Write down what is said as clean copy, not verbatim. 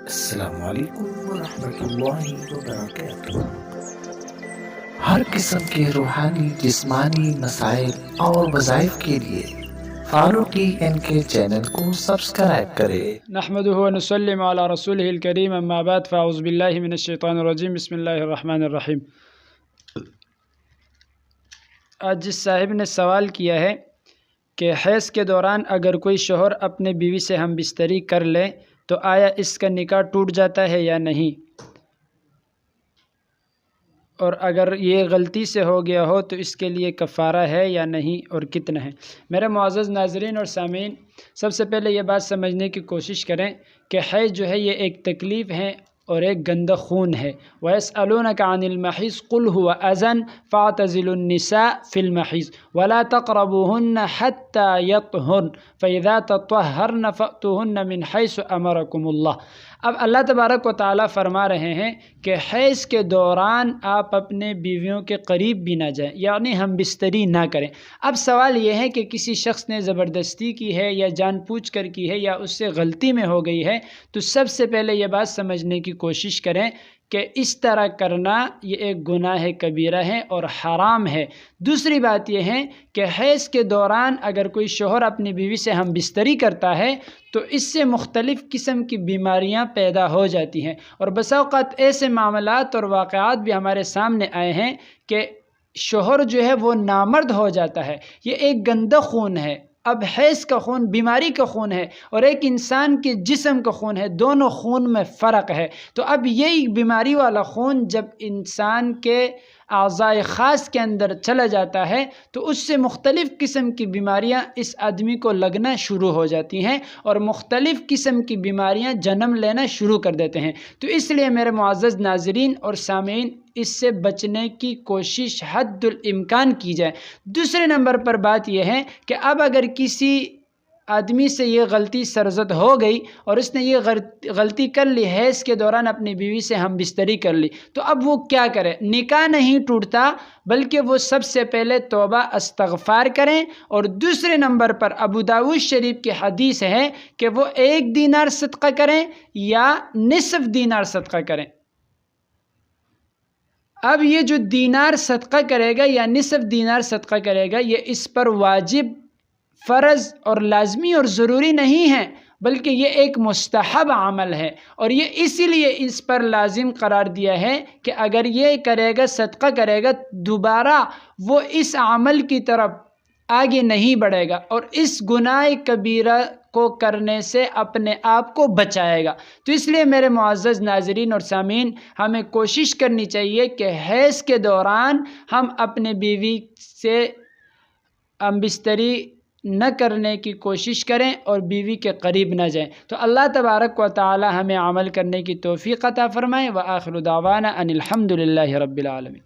السلام علیکم ورحمۃ اللہ وبرکاتہ۔ ہر قسم کے روحانی جسمانی مسائل اور وظائف کے لیے فاروق این کے چینل کو سبسکرائب کرے۔ نحمده ونسلم على رسوله الكريم اما بعد فاعوذ باللہ من الشیطان الرجیم بسم اللہ الرحمن الرحیم۔ آج جس صاحب نے سوال کیا ہے کہ حیض کے دوران اگر کوئی شوہر اپنے بیوی سے ہم بستری کر لے تو آیا اس کا نکاح ٹوٹ جاتا ہے یا نہیں، اور اگر یہ غلطی سے ہو گیا ہو تو اس کے لیے کفارہ ہے یا نہیں اور کتنا ہے۔ میرے معزز ناظرین اور سامعین، سب سے پہلے یہ بات سمجھنے کی کوشش کریں کہ حیض جو ہے یہ ایک تکلیف ہے اور ایک گندہ خون ہے۔ وَيَسْأَلُونَكَ عَنِ الْمَحِيضِ قُلْ هُوَ أَذًى فَاعْتَزِلُوا النِّسَاءَ فِي الْمَحِيضِ وَلَا تَقْرَبُوهُنَّ حَتَّى يَطْهُرْنَ فَإِذَا تَطَهَّرْنَ فَأْتُوهُنَّ مِنْ حَيْثُ أَمَرَكُمُ اللَّهُ۔ اب اللہ تبارک و تعالیٰ فرما رہے ہیں کہ حیض کے دوران آپ اپنے بیویوں کے قریب بھی نہ جائیں، یعنی ہم بستری نہ کریں۔ اب سوال یہ ہے کہ کسی شخص نے زبردستی کی ہے یا جان بوجھ کر کی ہے یا اس سے غلطی میں ہو گئی ہے، تو سب سے پہلے یہ بات سمجھنے کی کوشش کریں کہ اس طرح کرنا یہ ایک گناہ کبیرہ ہے اور حرام ہے۔ دوسری بات یہ ہے کہ حیض کے دوران اگر کوئی شوہر اپنی بیوی سے ہم بستری کرتا ہے تو اس سے مختلف قسم کی بیماریاں پیدا ہو جاتی ہیں، اور بسا اوقات ایسے معاملات اور واقعات بھی ہمارے سامنے آئے ہیں کہ شوہر جو ہے وہ نامرد ہو جاتا ہے۔ یہ ایک گندہ خون ہے۔ اب حیض کا خون بیماری کا خون ہے اور ایک انسان کے جسم کا خون ہے، دونوں خون میں فرق ہے۔ تو اب یہی بیماری والا خون جب انسان کے اعضائے خاص کے اندر چلا جاتا ہے تو اس سے مختلف قسم کی بیماریاں اس آدمی کو لگنا شروع ہو جاتی ہیں اور مختلف قسم کی بیماریاں جنم لینا شروع کر دیتے ہیں۔ تو اس لیے میرے معزز ناظرین اور سامعین، اس سے بچنے کی کوشش حد الامکان کی جائے۔ دوسرے نمبر پر بات یہ ہے کہ اب اگر کسی آدمی سے یہ غلطی سرزد ہو گئی اور اس نے یہ غلطی کر لی، حیض کے دوران اپنی بیوی سے ہم بستری کر لی، تو اب وہ کیا کرے؟ نکاح نہیں ٹوٹتا، بلکہ وہ سب سے پہلے توبہ استغفار کریں، اور دوسرے نمبر پر ابو داؤد شریف کی حدیث ہے کہ وہ 1 دینار صدقہ کریں یا نصف دینار صدقہ کریں۔ اب یہ جو دینار صدقہ کرے گا یا نصف دینار صدقہ کرے گا، یہ اس پر واجب، فرض اور لازمی اور ضروری نہیں ہے، بلکہ یہ ایک مستحب عمل ہے، اور یہ اسی لیے اس پر لازم قرار دیا ہے کہ اگر یہ کرے گا، صدقہ کرے گا، دوبارہ وہ اس عمل کی طرف آگے نہیں بڑھے گا اور اس گناہ کبیرہ کو کرنے سے اپنے آپ کو بچائے گا۔ تو اس لیے میرے معزز ناظرین اور سامعین، ہمیں کوشش کرنی چاہیے کہ حیض کے دوران ہم اپنے بیوی سے ہم بستری نہ کرنے کی کوشش کریں اور بیوی کے قریب نہ جائیں۔ تو اللہ تبارک و تعالی ہمیں عمل کرنے کی توفیق عطا فرمائے۔ وآخر دعوانا ان الحمد للہ رب العالمین۔